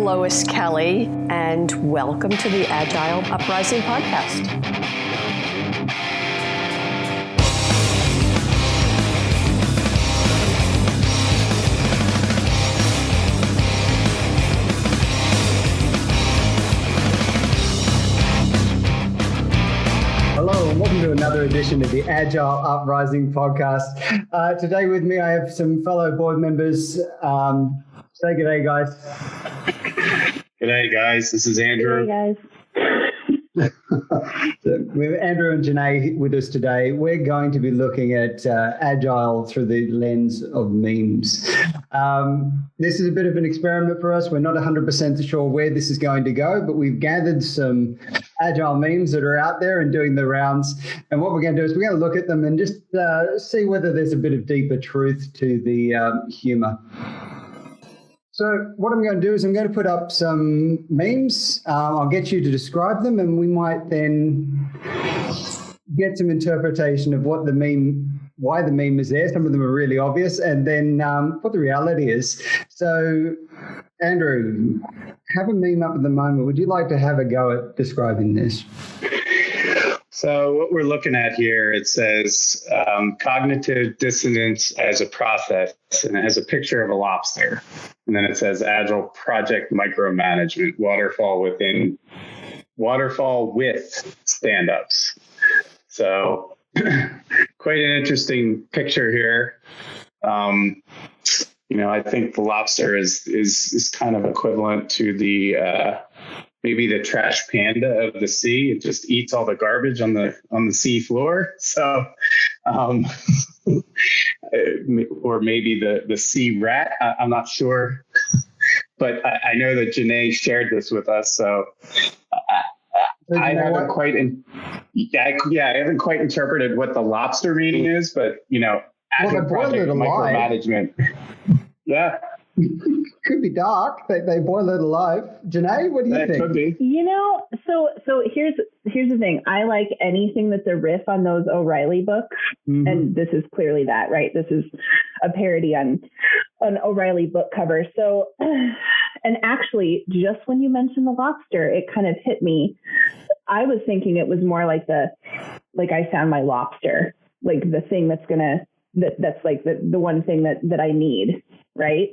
Lois Kelly, and welcome to the Agile Uprising podcast. Hello, and welcome to another edition of the Agile Uprising podcast. Today with me, I have some fellow board members. Say good day, guys. G'day, guys. This is Andrew. Hey, guys. So we have Andrew and Janae with us today. We're going to be looking at Agile through the lens of memes. This is a bit of an experiment for us. We're not 100% sure where this is going to go, but we've gathered some Agile memes that are out there and doing the rounds. And what we're going to do is we're going to look at them and just see whether there's a bit of deeper truth to the humor. So what I'm going to do is I'm going to put up some memes. I'll get you to describe them, and we might then get some interpretation of what the meme, why the meme is there. Some of them are really obvious, and then what the reality is. So, Andrew, have a meme up at the moment. Would you like to have a go at describing this? So what we're looking at here, it says cognitive dissonance as a process, and it has a picture of a lobster. And then it says Agile project micromanagement, waterfall with stand-ups. So quite an interesting picture here. I think the lobster is kind of equivalent to the maybe the trash panda of the sea. It just eats all the garbage on the sea floor. So, or maybe the sea rat. I'm not sure, but I know that Janae shared this with us. So I haven't quite, I haven't quite interpreted what the lobster meaning is, but Agile project micromanagement. Yeah. Could be dark. They boil it alive. Janae, what do you think? Could be. So here's the thing. I like anything that's a riff on those O'Reilly books, and this is clearly that, right? This is a parody on an O'Reilly book cover. So, and actually, just when you mentioned the lobster, it kind of hit me. I was thinking it was more like I found my lobster, like the thing that's like the one thing that I need. Right.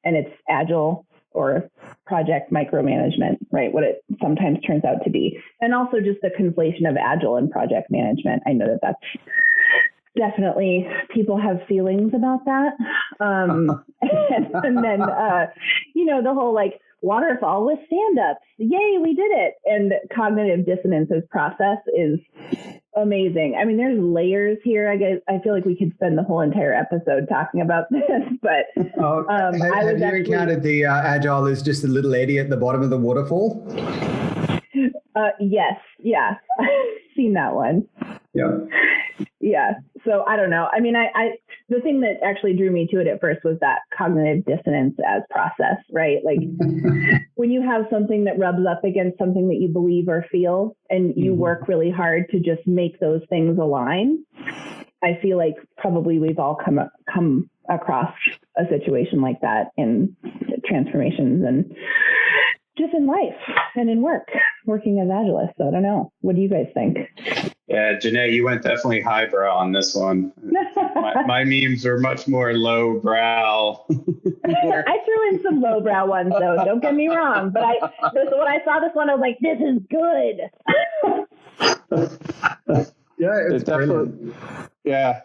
And it's Agile or project micromanagement, right? What it sometimes turns out to be. And also just the conflation of Agile and project management. I know that's definitely, people have feelings about that. And then, the whole waterfall with stand-ups. Yay, we did it. And cognitive dissonance as process is amazing. I mean, there's layers here. I feel like we could spend the whole entire episode talking about this, but have you encountered the Agile is just a little eddy at the bottom of the waterfall? Yes. Yeah. I've seen that one. Yeah. Yeah. So I don't know. I mean, the thing that actually drew me to it at first was that cognitive dissonance as process, right? Like when you have something that rubs up against something that you believe or feel, and you work really hard to just make those things align. I feel like probably we've all come across a situation like that in transformations and just in life and in working as Agilists. So I don't know. What do you guys think? Yeah, Janae, you went definitely highbrow on this one. My memes are much more lowbrow. I threw in some lowbrow ones, though. Don't get me wrong. But when I saw this one, I was like, this is good. Yeah, it's definitely. Yeah.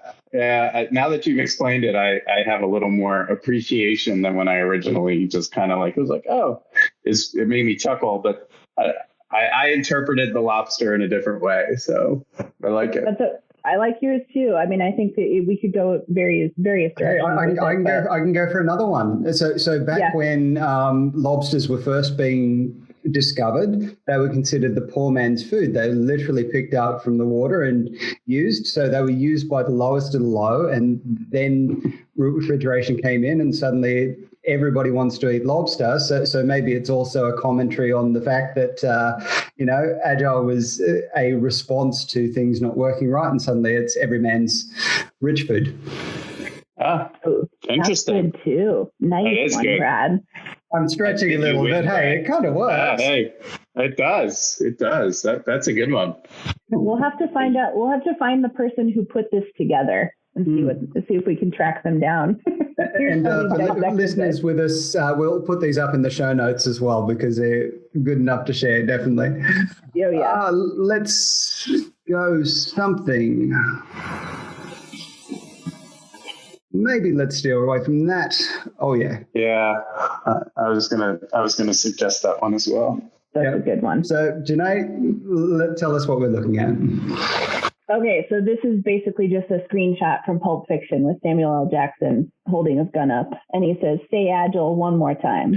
Now that you've explained it, I have a little more appreciation than when I originally just kind of was like, oh, it made me chuckle. But I interpreted the lobster in a different way, so I like it. I like yours too. I mean, I think that we could go various directions. I can go for another one. So back when lobsters were first being discovered, they were considered the poor man's food. They were literally picked out from the water and used. So they were used by the lowest of the low, and then refrigeration came in, and suddenly everybody wants to eat lobster. So maybe it's also a commentary on the fact that, Agile was a response to things not working right, and suddenly it's every man's rich food. Ah, interesting. That's good too. Nice one, good. Brad. I'm stretching a little bit. Hey, it kind of works. Hey, it does. It does. That's a good one. We'll have to find out. We'll have to find the person who put this together and see if we can track them down. And for listeners with us, we'll put these up in the show notes as well because they're good enough to share, definitely. Yeah. Let's go something. Maybe let's steer away from that. Oh yeah. Yeah. I was gonna suggest that one as well. That's a good one. So Janae, tell us what we're looking at. Okay, so this is basically just a screenshot from Pulp Fiction with Samuel L. Jackson holding his gun up, and he says, "Stay agile one more time."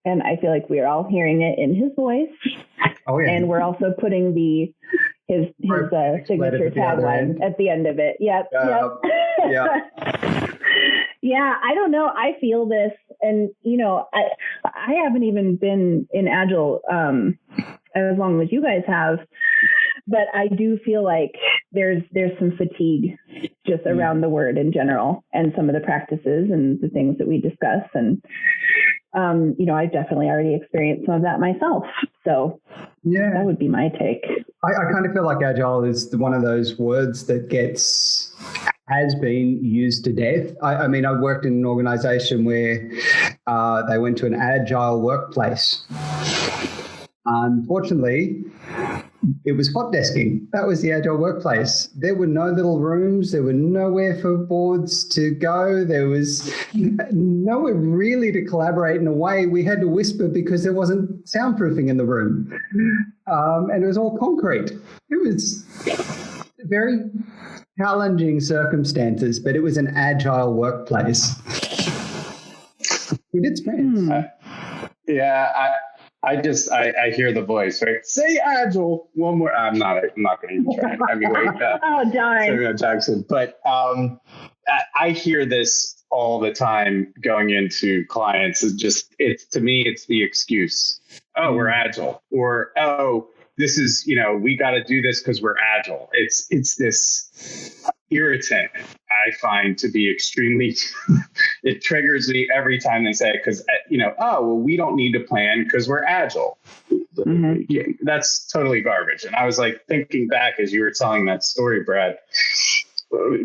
And I feel like we are all hearing it in his voice. Oh yeah. And we're also putting his signature tagline at the end of it. Yep. Yeah. Yeah, I don't know. I feel this, and I haven't even been in Agile as long as you guys have, but I do feel like there's some fatigue just around the word in general, and some of the practices and the things that we discuss, and I've definitely already experienced some of that myself. So yeah, that would be my take. I kind of feel like Agile is one of those words that has been used to death. I mean, I worked in an organization where they went to an agile workplace. Unfortunately, it was hot desking. That was the agile workplace. There were no little rooms. There were nowhere for boards to go. There was nowhere really to collaborate in a way. We had to whisper because there wasn't soundproofing in the room. And it was all concrete. It was very challenging circumstances, but it was an agile workplace. We did sprints. I hear the voice, right? Say agile one more. I'm not going to even try. I mean, wait. Oh, darn. Samuel Jackson. But I hear this all the time going into clients. To me, it's the excuse. Oh, we're agile, or this is, we got to do this because we're agile. It's this irritant I find to be extremely, it triggers me every time they say it because, we don't need to plan because we're agile. Mm-hmm. Yeah, that's totally garbage. And I was like thinking back as you were telling that story, Brad,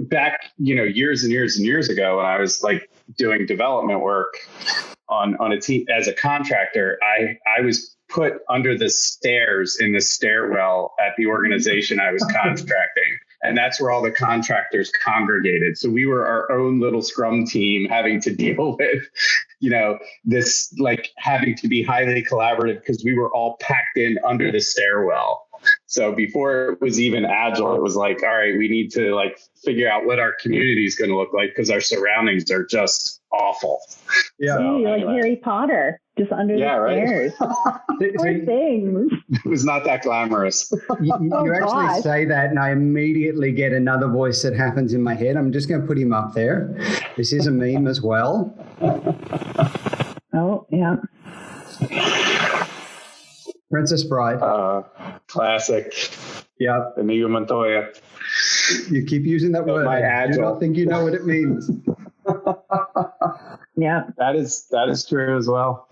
back, years and years and years ago when I was like doing development work on a team as a contractor, I was put under the stairs in the stairwell at the organization I was contracting. And that's where all the contractors congregated. So we were our own little scrum team having to deal with, this like having to be highly collaborative because we were all packed in under the stairwell. So before it was even agile, it was like, all right, we need to like figure out what our community is going to look like because our surroundings are just awful. Yeah, so, you're like Harry Potter, just under the stairs. Poor things. It was not that glamorous. You actually say that, and I immediately get another voice that happens in my head. I'm just going to put him up there. This is a meme as well. Oh, yeah. Princess Bride. Classic. Yeah. Inigo Montoya. You keep using that word. I do not think you know what it means. Yeah. That is true as well.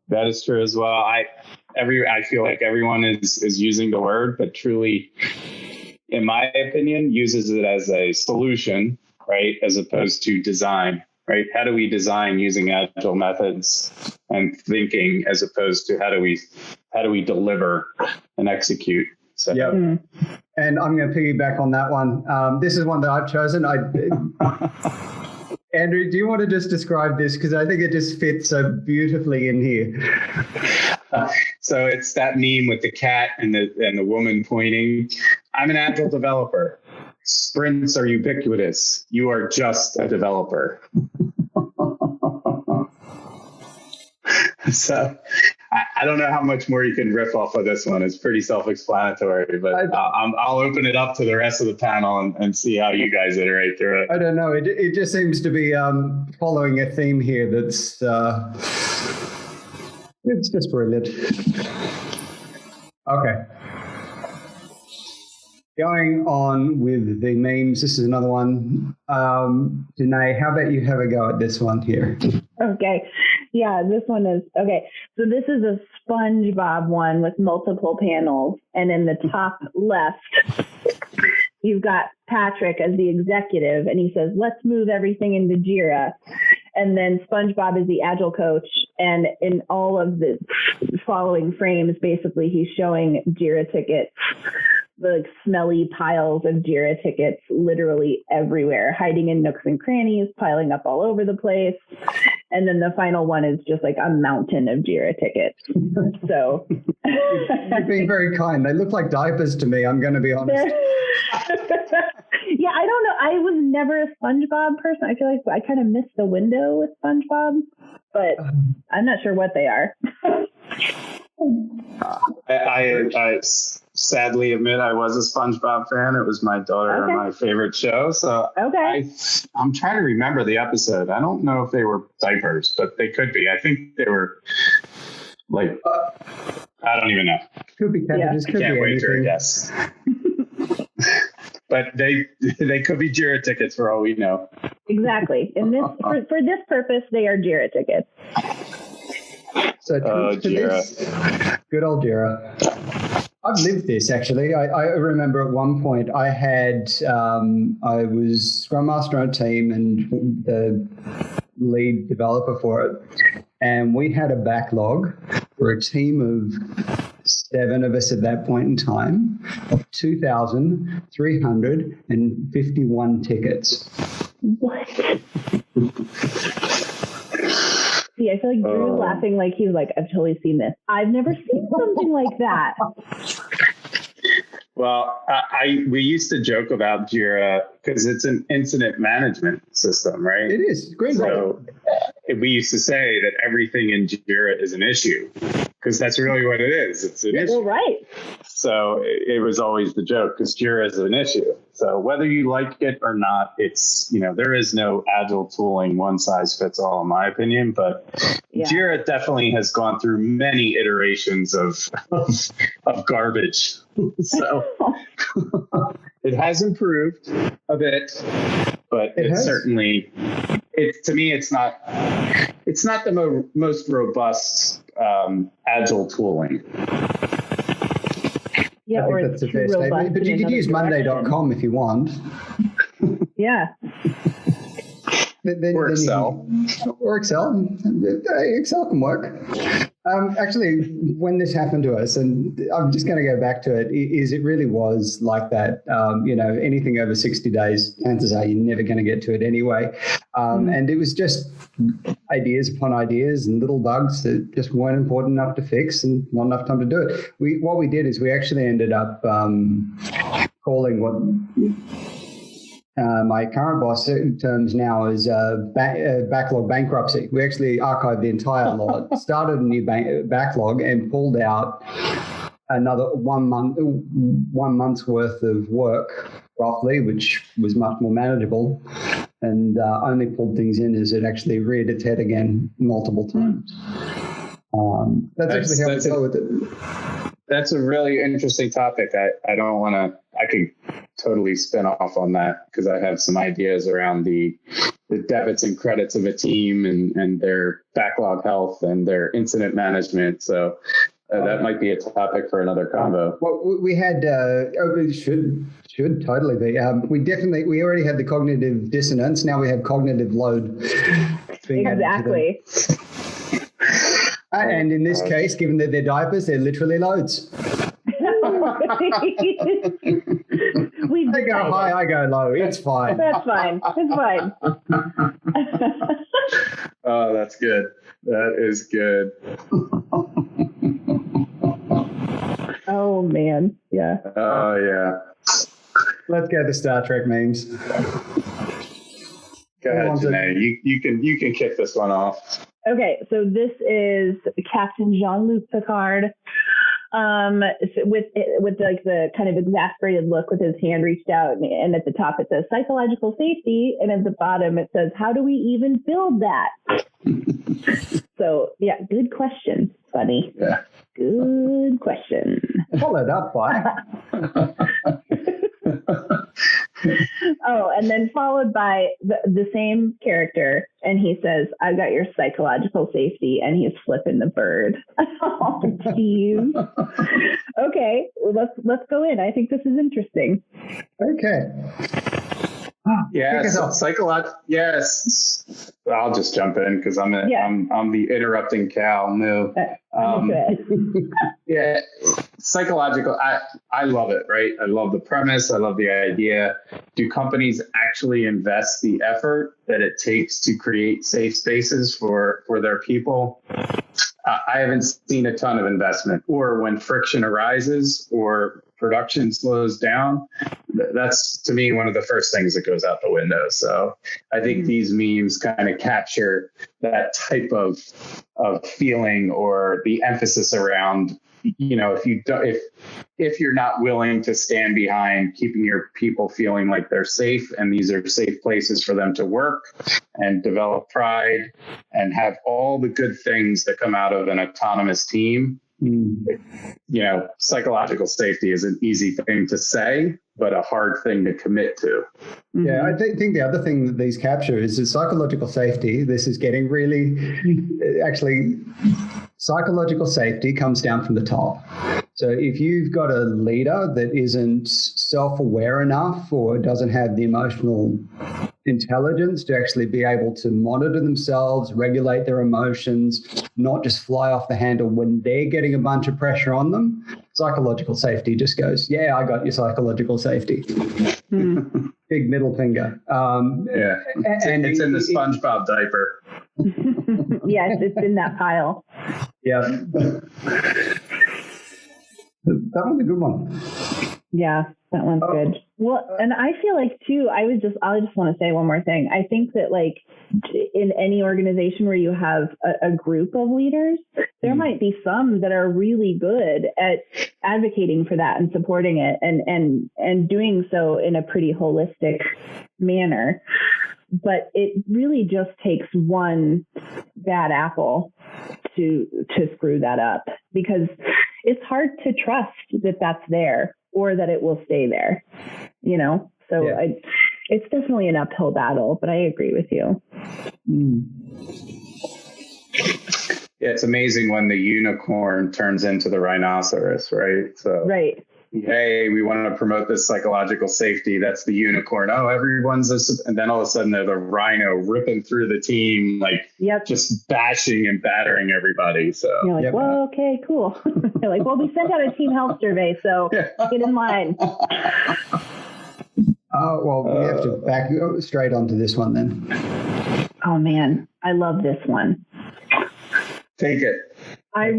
That is true as well. I feel like everyone is using the word, but truly, in my opinion, uses it as a solution, right? As opposed to design. Right? How do we design using agile methods and thinking as opposed to how do we deliver and execute? So. Yeah. And I'm going to piggyback on that one. This is one that I've chosen. Andrew, do you want to just describe this? Because I think it just fits so beautifully in here. So it's that meme with the cat and the woman pointing. I'm an agile developer. Sprints are ubiquitous. You are just a developer. So I don't know how much more you can riff off of this one. It's pretty self-explanatory, but I'll open it up to the rest of the panel and see how you guys iterate through it. I don't know. It just seems to be following a theme here that's it's just brilliant. Okay. Going on with the memes, this is another one. Janae, how about you have a go at this one here? Okay. Yeah, this one is, okay. So this is a SpongeBob one with multiple panels. And in the top left, you've got Patrick as the executive, and he says, let's move everything into Jira. And then SpongeBob is the Agile coach. And in all of the following frames, basically, he's showing Jira tickets, the smelly piles of Jira tickets literally everywhere, hiding in nooks and crannies, piling up all over the place. And then the final one is just like a mountain of Jira tickets. So you're being very kind. They look like diapers to me, I'm going to be honest. Yeah, I don't know. I was never a SpongeBob person. I feel like I kind of missed the window with SpongeBob, but I'm not sure what they are. I sadly admit I was a SpongeBob fan. It was my daughter and my favorite show. So I'm trying to remember the episode. I don't know if they were diapers, but they could be. I think they were like, I don't even know. Could be cabbages. I can't wait to guess. But they could be Jira tickets for all we know. Exactly. And this for this purpose, they are Jira tickets. So Jira. Good old Jira. I've lived this actually. I remember at one point I was Scrum Master on a team and the lead developer for it. And we had a backlog for a team of 7 of us at that point in time of 2,351 tickets. What? See, I feel like Drew's laughing like he's like, I've totally seen this. I've never seen something like that. Well, we used to joke about Jira because it's an incident management system, right? It is. Great. So we used to say that everything in Jira is an issue because that's really what it is. It's an issue. Well, right. So it was always the joke because Jira is an issue. So whether you like it or not, it's, there is no agile tooling, one size fits all, in my opinion. But Jira definitely has gone through many iterations of garbage. So it has improved a bit, but it's certainly, to me, it's not the most robust agile tooling. Yeah, I think that's a fair statement. But you could use Monday.com if you want. Yeah. Or Excel. Or Excel. Excel can work. Actually, when this happened to us, and I'm just going to go back to it, is it really was like that. Anything over 60 days, chances are you're never going to get to it anyway. And it was just ideas upon ideas and little bugs that just weren't important enough to fix and not enough time to do it. What we did is we actually ended up calling what my current boss terms now is backlog bankruptcy. We actually archived the entire lot, started a new backlog, and pulled out another 1 month's worth of work, roughly, which was much more manageable, and only pulled things in as it actually reared its head again multiple times. That's actually how we go with it. That's a really interesting topic. I don't want to. I could totally spin off on that because I have some ideas around the debits and credits of a team and their backlog health and their incident management. So that might be a topic for another convo. Well, we had. It should totally be. We already had the cognitive dissonance. Now we have cognitive load. Exactly. And in this case, given that they're diapers, they're literally loads. They go high, I go low. It's fine. That's fine. It's fine. Oh, that's good. That is good. Oh, man. Yeah. Oh, yeah. Let's go to Star Trek memes. Go ahead, Janae. You can kick this one off. Okay, so this is Captain Jean-Luc Picard, with like the kind of exasperated look with his hand reached out, and at the top it says psychological safety, and at the bottom it says, how do we even build that? So yeah, good question, buddy. Yeah. Good question. Followed up by Oh, and then followed by the same character, and he says, "I've got your psychological safety," and he's flipping the bird. Oh, geez. Okay, well, let's go in. I think this is interesting. Okay. Yes, yes. I'll just jump in because I'm the interrupting Cal. No, yeah, psychological. I love it. Right, I love the premise. I love the idea. Do companies actually invest the effort that it takes to create safe spaces for their people? I haven't seen a ton of investment, or when friction arises or production slows down, that's to me one of the first things that goes out the window. So I think these memes kind of capture that type of feeling, or the emphasis around, if you're not willing to stand behind keeping your people feeling like they're safe, and these are safe places for them to work and develop pride and have all the good things that come out of an autonomous team. Psychological safety is an easy thing to say, but a hard thing to commit to. Yeah, I think the other thing that these capture is that psychological safety. This is getting really, actually, psychological safety comes down from the top. So if you've got a leader that isn't self-aware enough, or doesn't have the emotional intelligence to actually be able to monitor themselves, regulate their emotions, not just fly off the handle when they're getting a bunch of pressure on them, psychological safety just goes, yeah, I got your psychological safety. Big middle finger. It's in the SpongeBob diaper. Yes, it's in that pile. Yeah. That was a good one. Yeah, that one's good. Well, and I feel like too, I just want to say one more thing. I think that like in any organization where you have a group of leaders, there might be some that are really good at advocating for that and supporting it and doing so in a pretty holistic manner. But it really just takes one bad apple to screw that up, because it's hard to trust that that's there or that it will stay there, So yeah. It's definitely an uphill battle, but I agree with you. Yeah, it's amazing when the unicorn turns into the rhinoceros, right? So right. Hey, we want to promote this psychological safety. That's the unicorn. Oh, everyone's this, and then all of a sudden they're the rhino ripping through the team, just bashing and battering everybody. So you're like, well, okay, cool. You're like, well, we sent out a team health survey, so get in line. Oh, well, we have to back straight onto this one then. Oh man, I love this one. Take it. I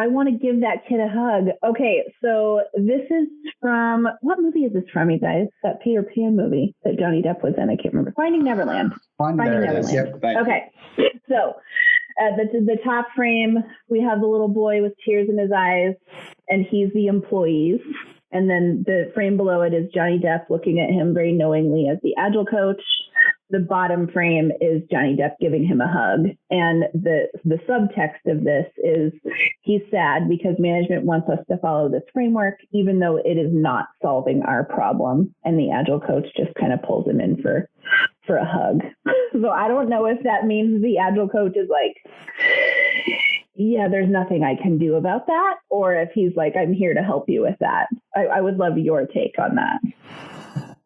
want to give that kid a hug. Okay, so this is from, what movie is this from, you guys? That Peter Pan movie that Johnny Depp was in. I can't remember. Finding Neverland. Finding Neverland. Yep. Okay, so the top frame, we have the little boy with tears in his eyes, and he's the employees. And then the frame below it is Johnny Depp looking at him very knowingly as the Agile coach. The bottom frame is Johnny Depp giving him a hug. And the subtext of this is he's sad because management wants us to follow this framework, even though it is not solving our problem. And the Agile coach just kind of pulls him in for a hug. So I don't know if that means the Agile coach is like, yeah, there's nothing I can do about that, or if he's like, I'm here to help you with that. I would love your take on that.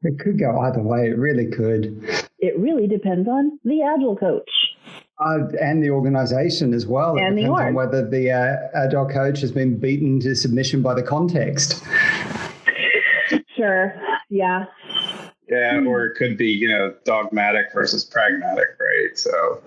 It could go either way. It really could. It really depends on the Agile coach. And the organization as well. And it depends on whether the Agile coach has been beaten to submission by the context. Sure. Yeah. Yeah, or it could be, dogmatic versus pragmatic, right? So,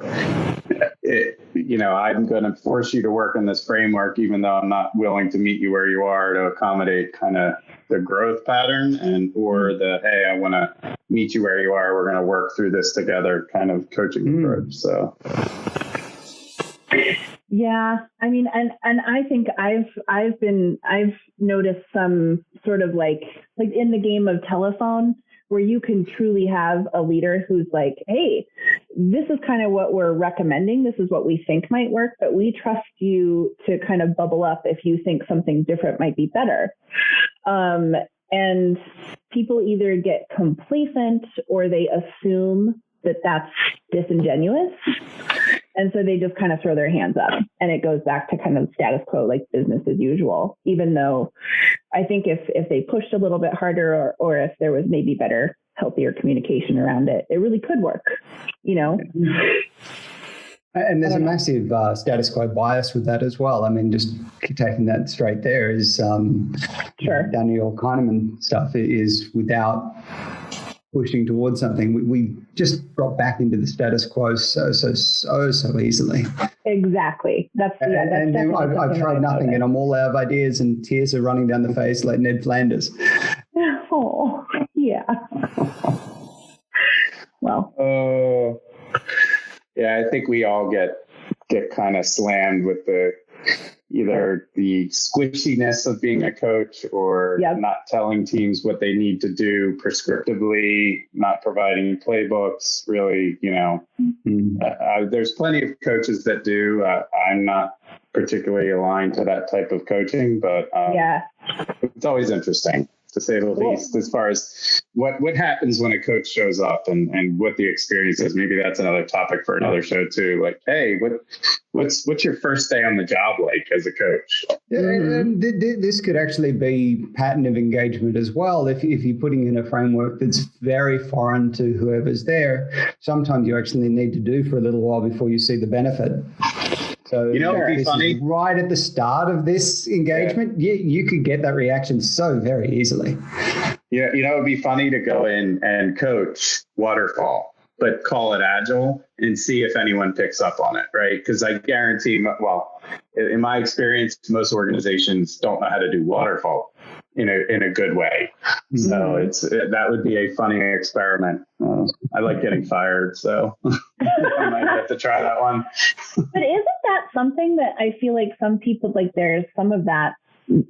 I'm going to force you to work in this framework, even though I'm not willing to meet you where you are, to accommodate kind of the growth pattern, or the, hey, I want to meet you where you are. We're going to work through this together kind of coaching approach. So. Yeah, I mean, and I think I've noticed some sort of like in the game of telephone, where you can truly have a leader who's like, hey, this is kind of what we're recommending. This is what we think might work, but we trust you to kind of bubble up if you think something different might be better. And people either get complacent or they assume that that's disingenuous. And so they just kind of throw their hands up and it goes back to kind of status quo, like business as usual, even though I think if they pushed a little bit harder or if there was maybe better, healthier communication around it, it really could work, you know? And there's a massive status quo bias with that as well. I mean, just taking that straight there is Daniel Kahneman stuff is without pushing towards something. We just drop back into the status quo so easily. Exactly. That's I've tried nothing and I'm all out of ideas and tears are running down the face like Ned Flanders. Oh, yeah. Well. Oh, yeah. I think we all get kind of slammed with either the squishiness of being a coach or not telling teams what they need to do prescriptively, not providing playbooks. Really, there's plenty of coaches that do. I'm not particularly aligned to that type of coaching, but it's always interesting, to say the least, as far as what happens when a coach shows up and what the experience is. Maybe that's another topic for another show too. Like, hey, what's your first day on the job like as a coach? And this could actually be pattern of engagement as well. If you're putting in a framework that's very foreign to whoever's there, sometimes you actually need to do for a little while before you see the benefit. So it'd be funny. Right at the start of this engagement, you could get that reaction so very easily. Yeah, it'd be funny to go in and coach waterfall, but call it Agile and see if anyone picks up on it, right? Because I guarantee, in my experience, most organizations don't know how to do waterfall in a good way. So that would be a funny experiment. I like getting fired, so I might have to try that one. But isn't that something that I feel like some people, like there's some of that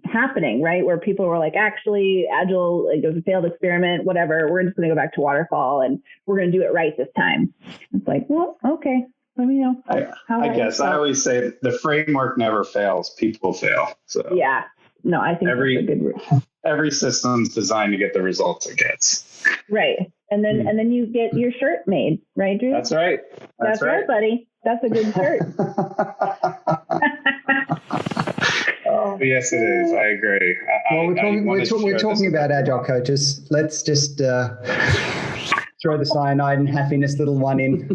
happening, right? Where people were like, actually, Agile, like, it was a failed experiment, whatever. We're just going to go back to waterfall and we're going to do it right this time. It's like, well, okay. Let me know. I guess I always say the framework never fails. People fail. So yeah. No, I think that's a good rule. Every system's designed to get the results it gets. Right. And then you get your shirt made, right, Drew? That's right. That's right, buddy. That's a good shirt. Oh, yes, it is. I agree. We're talking about Agile coaches. Let's just throw the cyanide and happiness little one in.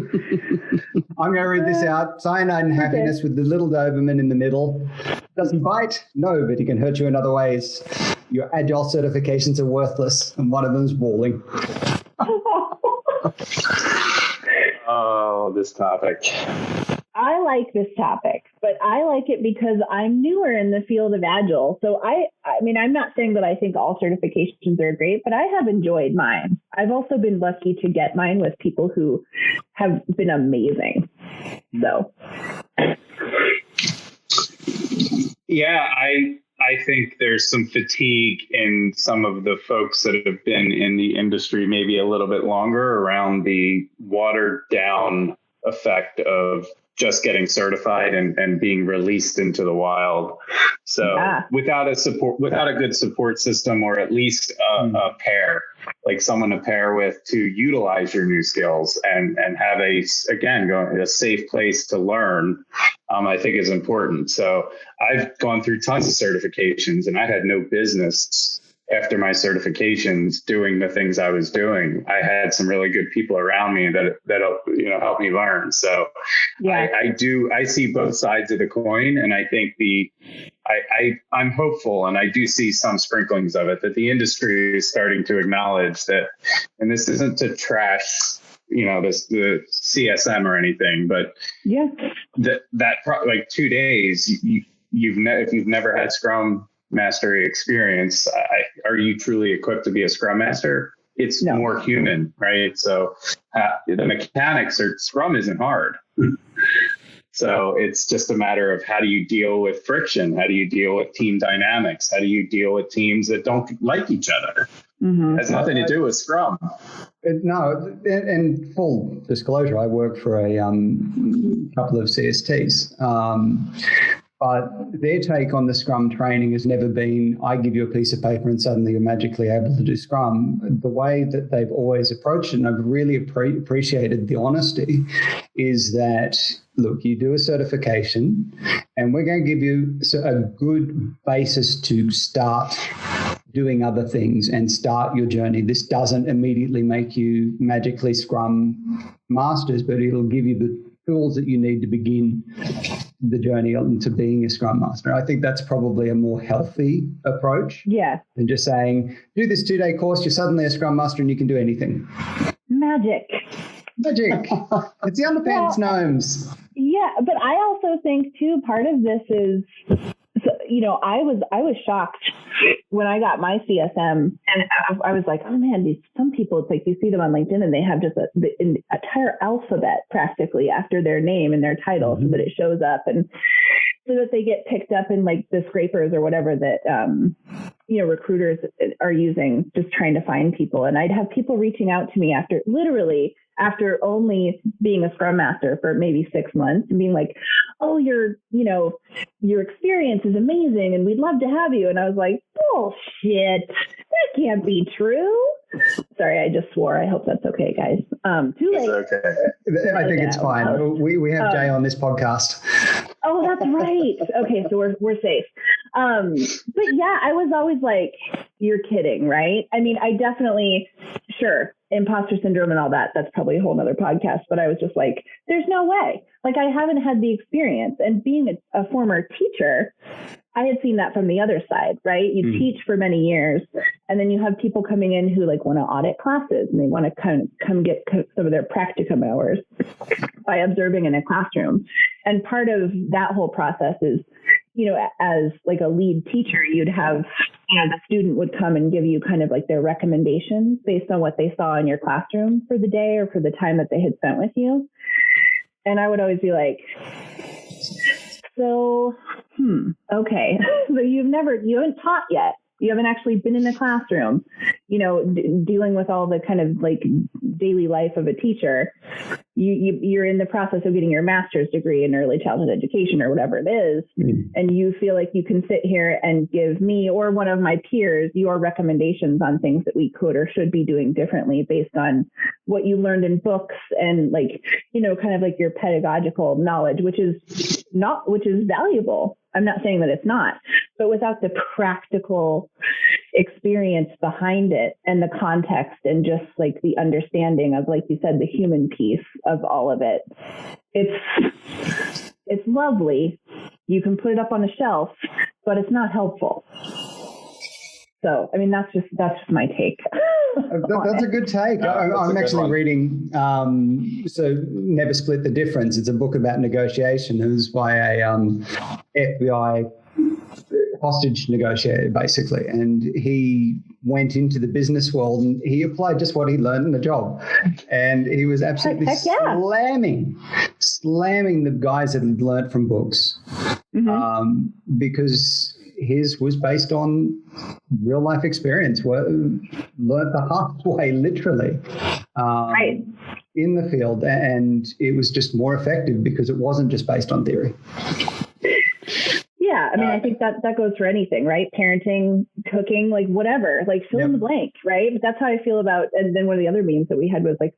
I'm going to read this out. Cyanide and happiness with the little Doberman in the middle. Doesn't bite? No, but he can hurt you in other ways. Your Agile certifications are worthless, and one of them's bawling. Oh, this topic. I like this topic, but I like it because I'm newer in the field of Agile. So I mean, I'm not saying that I think all certifications are great, but I have enjoyed mine. I've also been lucky to get mine with people who have been amazing. So. Yeah, I think there's some fatigue in some of the folks that have been in the industry maybe a little bit longer around the watered down effect of just getting certified and being released into the wild. So without a good support system, or at least a pair, like someone to pair with to utilize your new skills and have a safe place to learn, I think is important. So I've gone through tons of certifications and I had no business after my certifications doing the things I was doing. I had some really good people around me that helped me learn. So I see both sides of the coin, and I think I'm hopeful, and I do see some sprinklings of it, that the industry is starting to acknowledge that, and this isn't to trash the CSM or anything, but like 2 days, if you've never had Scrum Mastery experience, are you truly equipped to be a Scrum Master? It's more human, right? So the mechanics or Scrum isn't hard. So it's just a matter of how do you deal with friction? How do you deal with team dynamics? How do you deal with teams that don't like each other? It has nothing to do with Scrum. No, and full disclosure, I work for a couple of CSTs. But their take on the Scrum training has never been, I give you a piece of paper and suddenly you're magically able to do Scrum. The way that they've always approached it, and I've really appreciated the honesty, is that, look, you do a certification and we're going to give you a good basis to start doing other things and start your journey. This doesn't immediately make you magically Scrum masters, but it'll give you the tools that you need to begin the journey into being a Scrum Master. I think that's probably a more healthy approach than just saying, do this 2-day course, you're suddenly a Scrum Master and you can do anything. Magic. It's the underpants gnomes. Yeah, but I also think too, part of this is, I was shocked when I got my CSM, and I was like, oh man, some people, it's like you see them on LinkedIn and they have just the entire alphabet practically after their name and their title, so that it shows up and so that they get picked up in like the scrapers or whatever that recruiters are using, just trying to find people. And I'd have people reaching out to me after only being a Scrum Master for maybe 6 months and being like, oh, your experience is amazing and we'd love to have you. And I was like, bullshit, that can't be true. Sorry, I just swore. I hope that's okay, guys. Too late. It's okay. I think it's fine. We have Jay on this podcast. Oh, that's right. Okay, so we're safe. But yeah, I was always like, you're kidding, right? I mean, I definitely, sure, imposter syndrome and all that, that's probably a whole nother podcast, but I was just like, there's no way. Like, I haven't had the experience. And being a former teacher, I had seen that from the other side, right? You teach for many years, and then you have people coming in who like want to audit classes and they want to come get some of their practicum hours by observing in a classroom. And part of that whole process is, as like a lead teacher, you'd have, the student would come and give you kind of like their recommendations based on what they saw in your classroom for the day or for the time that they had spent with you. And I would always be like, so, okay. So you haven't taught yet. You haven't actually been in the classroom, dealing with all the kind of like daily life of a teacher. You're in the process of getting your master's degree in early childhood education or whatever it is. And you feel like you can sit here and give me or one of my peers your recommendations on things that we could or should be doing differently based on what you learned in books and like, kind of like your pedagogical knowledge, which is valuable. I'm not saying that it's not, but without the practical experience behind it and the context and just like the understanding of, like you said, the human piece of all of it, it's lovely. You can put it up on a shelf, but it's not helpful. So, I mean, that's just my take. That's a good take. I'm actually reading, so Never Split the Difference. It's a book about negotiation. It was by a FBI hostage negotiator, basically. And he went into the business world and he applied just what he learned in the job. And he was absolutely slamming the guys that had learned from books because his was based on real life experience, learned the hard way, literally, in the field. And it was just more effective because it wasn't just based on theory. Yeah, I mean, I think that goes for anything, right? Parenting, cooking, like whatever, like fill in the blank, right? But that's how I feel about, and then one of the other memes that we had was like,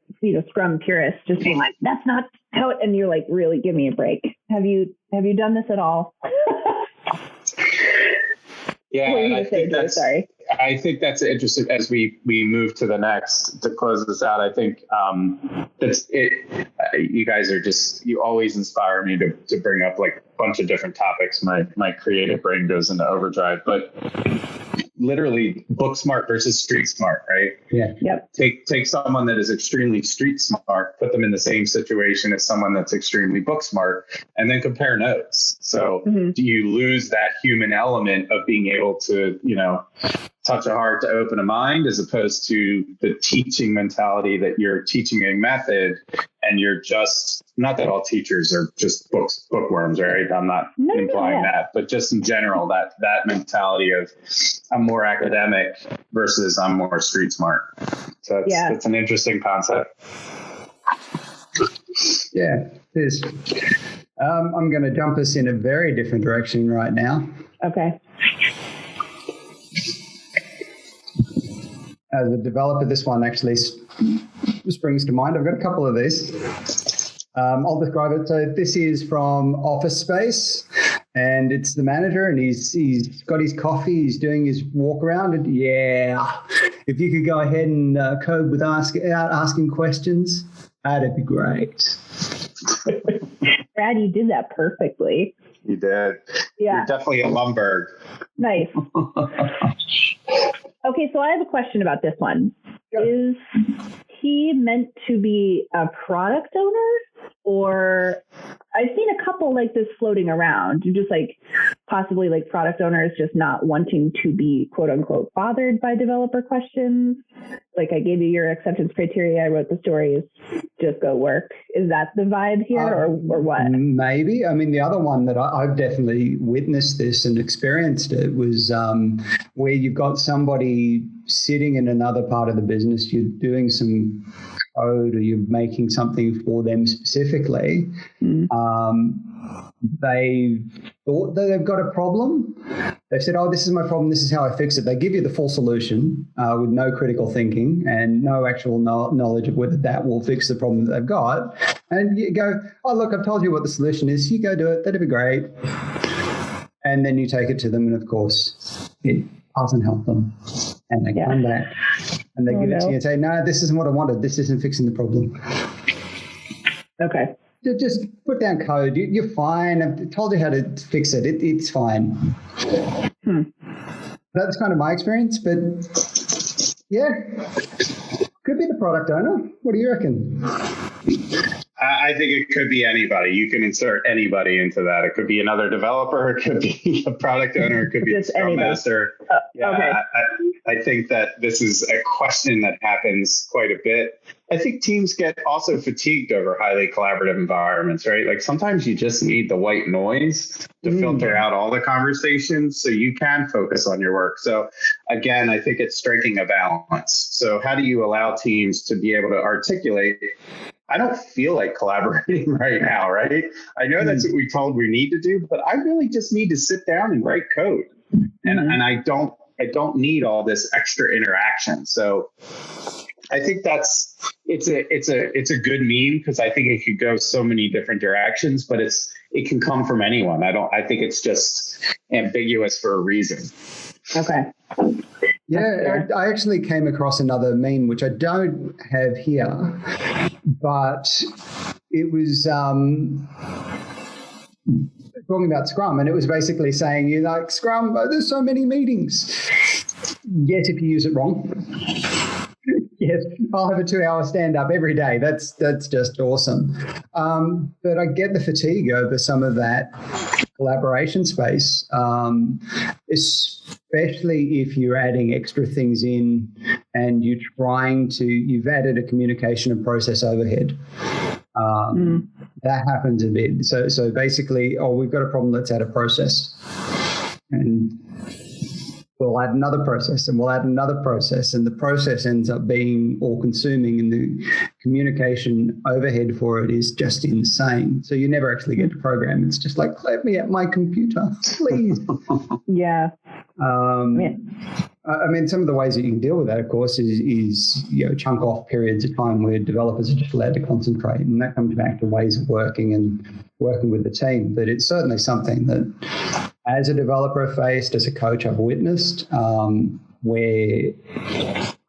Scrum purists just being like, that's not how it, and you're like, really, give me a break. Have you done this at all? Yeah, and I think that's interesting as we move to the next, to close this out. I think you guys are you always inspire me to bring up like a bunch of different topics. My creative brain goes into overdrive, but literally book smart versus street smart, right? Yeah. Yep. Take someone that is extremely street smart, put them in the same situation as someone that's extremely book smart, and then compare notes. So do you lose that human element of being able to, touch a heart to open a mind, as opposed to the teaching mentality that you're teaching a method and you're just, not that all teachers are just bookworms, right? I'm not implying that, but just in general, that mentality of I'm more academic versus I'm more street smart. So it's an interesting concept. Yeah, it is. I'm going to jump us in a very different direction right now. Okay. As a developer, this one actually springs to mind. I've got a couple of these. I'll describe it. So this is from Office Space, and it's the manager, and he's got his coffee, he's doing his walk around, and if you could go ahead and code without asking questions, that'd be great. Brad, you did that perfectly. You did. Yeah. You're definitely a Lumberg. Nice. Okay, so I have a question about this one. Yeah. Is he meant to be a product owner? Or I've seen a couple like this floating around, just like possibly like product owners just not wanting to be quote unquote bothered by developer questions. Like I gave you your acceptance criteria, I wrote the stories, just go work. Is that the vibe here or what? Maybe. I mean, the other one that I've definitely witnessed this and experienced it was where you've got somebody sitting in another part of the business, you're doing some code or you're making something for them specifically. They thought that they've got a problem. They said, oh, this is my problem. This is how I fix it. They give you the full solution with no critical thinking and no actual knowledge of whether that will fix the problem that they've got. And you go, oh, look, I've told you what the solution is. You go do it. That'd be great. And then you take it to them. And of course, it doesn't help them. And they come back and they give it to you and say, no, this isn't what I wanted. This isn't fixing the problem. Okay. Just put down code. You're fine. I've told you how to fix it. It's fine. That's kind of my experience, but yeah, could be the product owner. What do you reckon? I think it could be anybody. You can insert anybody into that. It could be another developer. It could be a product owner. It could be a Scrum Master. Okay. I think that this is a question that happens quite a bit. I think teams get also fatigued over highly collaborative environments, right? Like sometimes you just need the white noise to filter out all the conversations so you can focus on your work. So again, I think it's striking a balance. So how do you allow teams to be able to articulate, I don't feel like collaborating right now, right? I know that's what we're told we need to do, but I really just need to sit down and write code. And I don't need all this extra interaction. So I think it's a good meme because I think it could go so many different directions, but it can come from anyone. I think it's just ambiguous for a reason. Okay. Yeah, I actually came across another meme, which I don't have here, but it was talking about Scrum, and it was basically saying, you like Scrum, there's so many meetings. Yes, if you use it wrong. Yes, I'll have a 2-hour stand-up every day. That's just awesome. But I get the fatigue over some of that collaboration space, especially if you're adding extra things in and you've added a communication and process overhead. That happens a bit. So basically, we've got a problem, let's add a process. And we'll add another process and we'll add another process, and the process ends up being all-consuming, and the communication overhead for it is just insane. So you never actually get to program. It's just like, let me at my computer, please. Yeah. I mean, some of the ways that you can deal with that, of course, is chunk off periods of time where developers are just allowed to concentrate, and that comes back to ways of working and working with the team. But it's certainly something that, as a developer faced, as a coach, I've witnessed where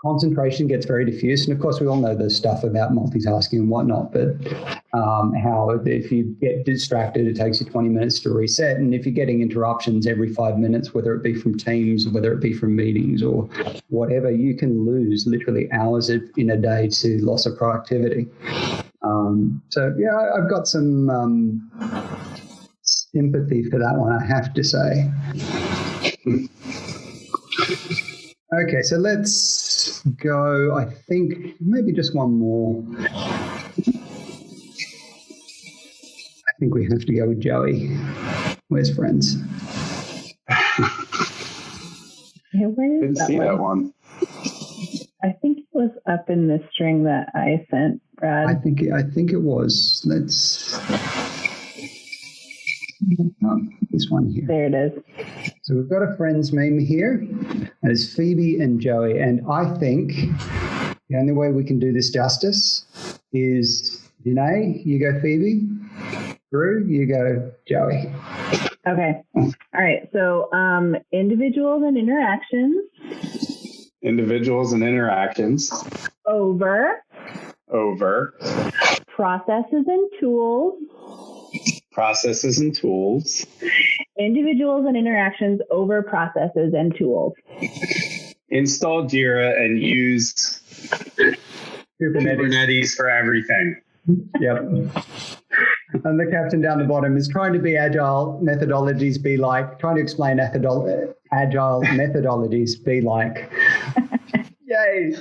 concentration gets very diffuse. And of course, we all know the stuff about multitasking and whatnot, but how if you get distracted, it takes you 20 minutes to reset. And if you're getting interruptions every 5 minutes, whether it be from Teams or whether it be from meetings or whatever, you can lose literally hours in a day to loss of productivity. So, yeah, I've got some sympathy for that one, I have to say. Okay, so let's go, I think, maybe just one more. I think we have to go with Joey. Where's Friends? Yeah, where is Didn't that see one? that one. I think it was up in the string that I sent, Brad. I think it was. This one here. There it is. So we've got a friends meme here. There's Phoebe and Joey. And I think the only way we can do this justice is, Janae, you go Phoebe. Drew, you go Joey. Okay. All right. So individuals and interactions. Individuals and interactions. Over. Processes and tools. Processes and tools. Individuals and interactions over processes and tools. Install Jira and use Kubernetes for everything. Yep. And the caption down the bottom is trying to be agile methodologies be like, trying to explain agile methodologies be like. Yay.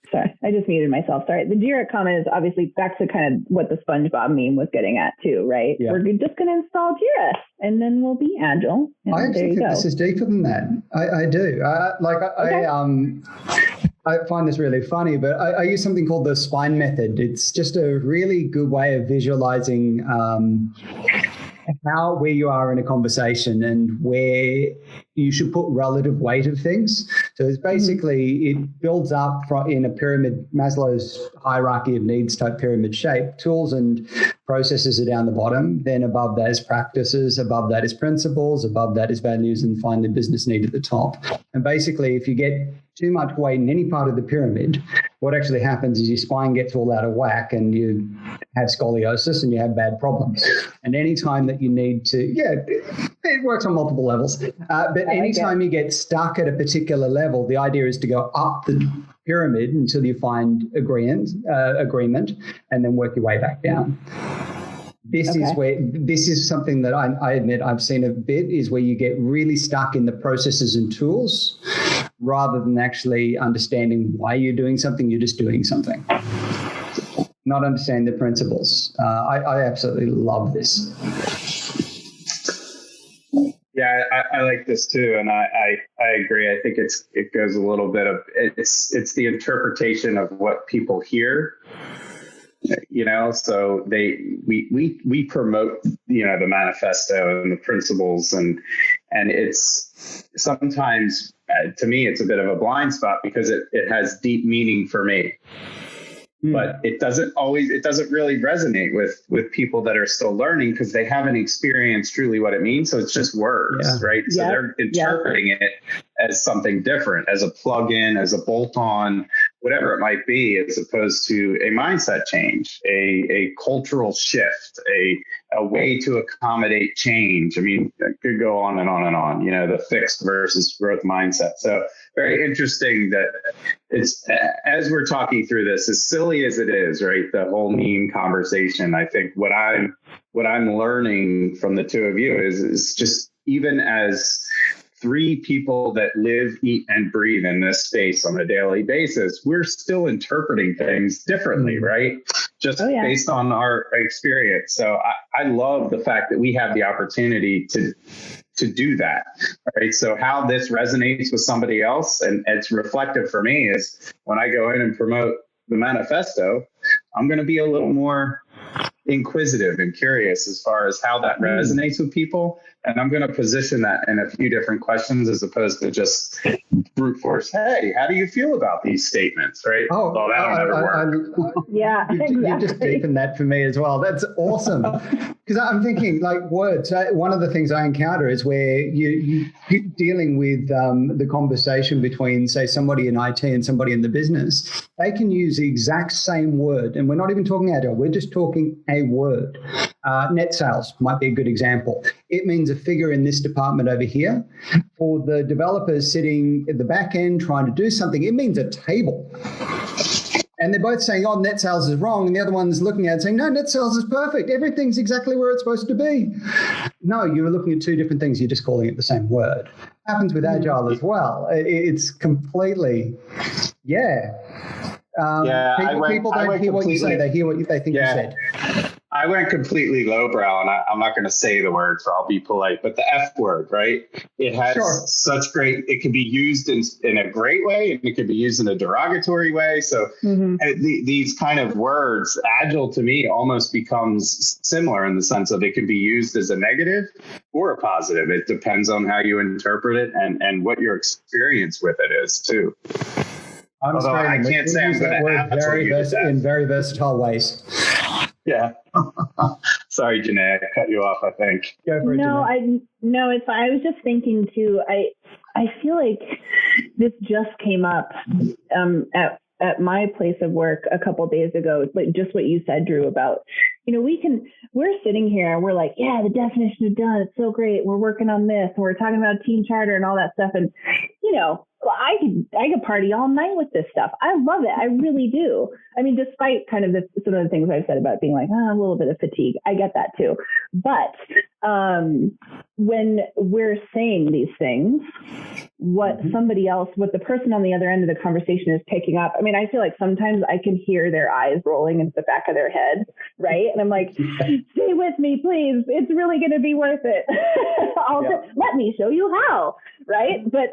Sorry, I just muted myself. Sorry. The Jira comment is obviously back to kind of what the SpongeBob meme was getting at too, right? Yeah. We're just going to install Jira and then we'll be agile. I actually think this is deeper than that. I do. I find this really funny, but I use something called the spine method. It's just a really good way of visualizing where you are in a conversation and where you should put relative weight of things. So it's basically, it builds up in a pyramid, Maslow's hierarchy of needs type pyramid shape. Tools and processes are down the bottom. Then above that is practices. Above that is principles. Above that is values. And finally, business need at the top. And basically, if you get too much weight in any part of the pyramid, what actually happens is your spine gets all out of whack and you have scoliosis and you have bad problems. And anytime that you need to, it works on multiple levels. But anytime you get stuck at a particular level, the idea is to go up the pyramid until you find agreement, and then work your way back down. This is something that I admit I've seen a bit, is where you get really stuck in the processes and tools rather than actually understanding why you're doing something. You're just doing something, not understanding the principles. I absolutely love this. Yeah, I like this too, and I agree. I think it goes a little bit of it's the interpretation of what people hear. So we promote the manifesto and the principles, and it's sometimes to me it's a bit of a blind spot because it has deep meaning for me. But it doesn't really resonate with people that are still learning because they haven't experienced truly what it means. So it's just words, right? So they're interpreting it as something different, as a plug-in, as a bolt-on, whatever it might be, as opposed to a mindset change, a cultural shift, a way to accommodate change. I mean, I could go on and on and on, the fixed versus growth mindset. So very interesting that it's, as we're talking through this, as silly as it is, right? The whole meme conversation, I think what I'm learning from the two of you is just, even as three people that live, eat, and breathe in this space on a daily basis, we're still interpreting things differently, right? Just based on our experience. So I love the fact that we have the opportunity to do that, right? So how this resonates with somebody else, and it's reflective for me, is when I go in and promote the manifesto, I'm going to be a little more inquisitive and curious as far as how that resonates with people. And I'm going to position that in a few different questions as opposed to just brute force. Hey, how do you feel about these statements? Right? Oh, well, that'll never work. You just deepened that for me as well. That's awesome. Because I'm thinking like words. One of the things I encounter is where you're dealing with the conversation between, say, somebody in IT and somebody in the business. They can use the exact same word. And we're not even talking agile. We're just talking a word. Net sales might be a good example. It means a figure in this department over here. For the developers sitting at the back end trying to do something, it means a table. And they're both saying, oh, net sales is wrong. And the other one's looking at it saying, no, net sales is perfect. Everything's exactly where it's supposed to be. No, you're looking at two different things. You're just calling it the same word. Happens with Agile as well. It's completely, people don't hear what you say. They hear what they think you said. I went completely lowbrow, and I'm not going to say the word, so I'll be polite, but the F word, right? It has such great, it can be used in a great way, and it can be used in a derogatory way. So these kind of words, agile to me almost becomes similar in the sense of it can be used as a negative or a positive. It depends on how you interpret it and what your experience with it is too. Although I can't say I'm going to in very versatile ways. Yeah. Sorry, Janae, I cut you off, I think. No, it's fine. I was just thinking too, I feel like this just came up at my place of work a couple of days ago, like just what you said, Drew, about, we're sitting here and we're like, yeah, the definition of done, it's so great. We're working on this and we're talking about team charter and all that stuff. And, I could party all night with this stuff. I love it. I really do. I mean, despite kind of some of the things I've said about being like, a little bit of fatigue, I get that too. But when we're saying these things, what the person on the other end of the conversation is picking up. I mean, I feel like sometimes I can hear their eyes rolling into the back of their head, right? And I'm like, stay with me, please. It's really going to be worth it. Let me show you how, right? But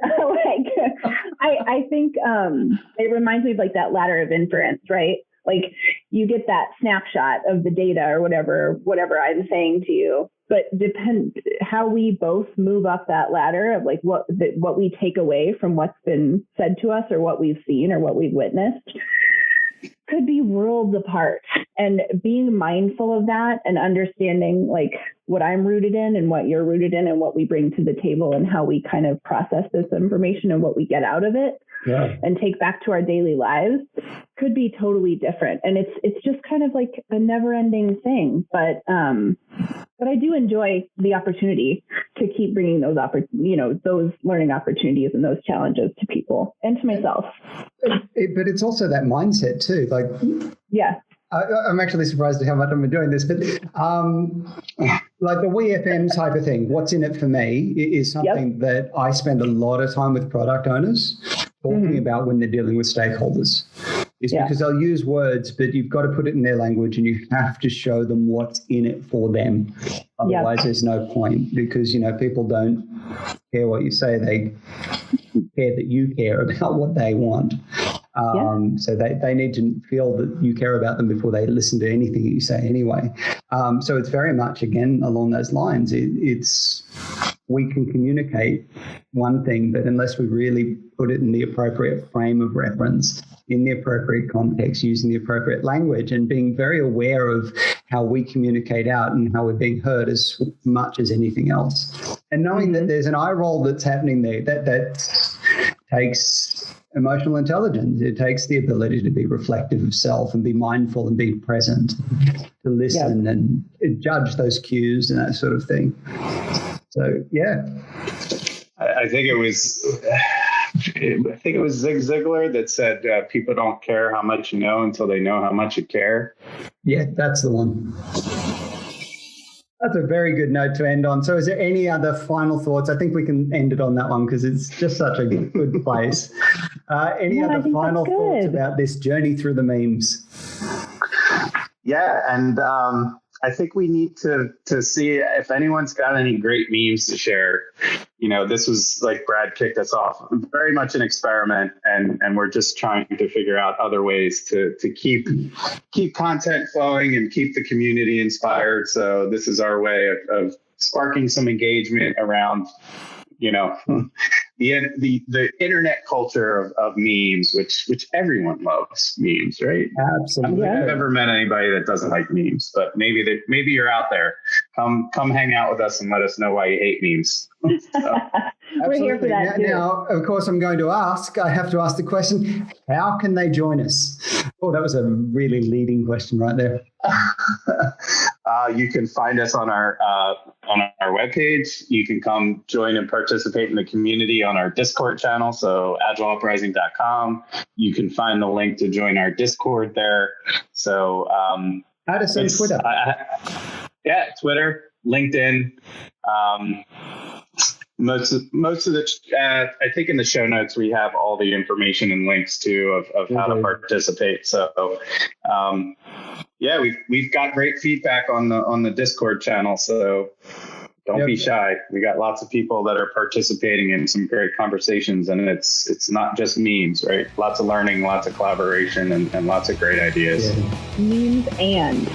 I think it reminds me of like that ladder of inference, right? Like you get that snapshot of the data or whatever I'm saying to you, but depend how we both move up that ladder of like what we take away from what's been said to us or what we've seen or what we've witnessed could be worlds apart. And being mindful of that and understanding like what I'm rooted in and what you're rooted in and what we bring to the table and how we kind of process this information and what we get out of it and take back to our daily lives could be totally different. And it's just kind of like a never ending thing. But I do enjoy the opportunity to keep bringing those those learning opportunities and those challenges to people and to myself. But it's also that mindset too. Like, I'm actually surprised at how much I'm doing this, but like the WeFM type of thing, what's in it for me is something that I spend a lot of time with product owners talking about when they're dealing with stakeholders. Because they'll use words, but you've got to put it in their language and you have to show them what's in it for them. Otherwise, there's no point because, people don't care what you say. They care that you care about what they want. So they need to feel that you care about them before they listen to anything that you say anyway. So it's very much, again, along those lines. We can communicate one thing, but unless we really put it in the appropriate frame of reference, in the appropriate context, using the appropriate language and being very aware of how we communicate out and how we're being heard as much as anything else. And knowing that there's an eye roll that's happening there, that takes emotional intelligence. It takes the ability to be reflective of self and be mindful and be present, to listen and judge those cues and that sort of thing. So, I think it was Zig Ziglar that said people don't care how much you know until they know how much you care. Yeah, that's the one. That's a very good note to end on. So is there any other final thoughts? I think we can end it on that one because it's just such a good place. Any other final thoughts about this journey through the memes? Yeah, and I think we need to see if anyone's got any great memes to share. This was like Brad kicked us off, very much an experiment, and we're just trying to figure out other ways to keep content flowing and keep the community inspired. So this is our way of sparking some engagement around, the internet culture of memes, which everyone loves memes, right? Absolutely. I don't think I've ever met anybody that doesn't like memes, but maybe you're out there. Come hang out with us and let us know why you hate memes. So. We're here for that too. Now, of course, I have to ask the question, how can they join us? Oh, that was a really leading question right there. You can find us on our webpage. You can come join and participate in the community on our Discord channel, so agileuprising.com. You can find the link to join our Discord there. So how to send Twitter? Twitter, LinkedIn. Most of the, I think in the show notes, we have all the information and links too of how to participate. So, Yeah, we've got great feedback on the Discord channel, so don't be shy. We got lots of people that are participating in some great conversations, and it's not just memes, right? Lots of learning, lots of collaboration, and lots of great ideas. Yeah. Memes and.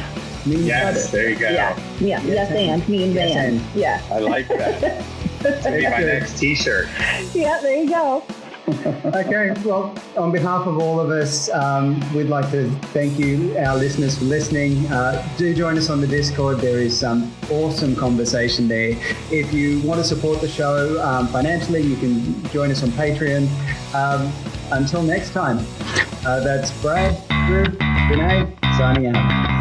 Yes, there you go. Yeah. Yes and memes and. Yeah. I like that. That's my next T-shirt. Yeah, there you go. Okay, well, on behalf of all of us, we'd like to thank you, our listeners, for listening. Do join us on the Discord. There is some awesome conversation there. If you want to support the show financially, you can join us on Patreon. Until next time, that's Brad, Drew, Renee, signing out.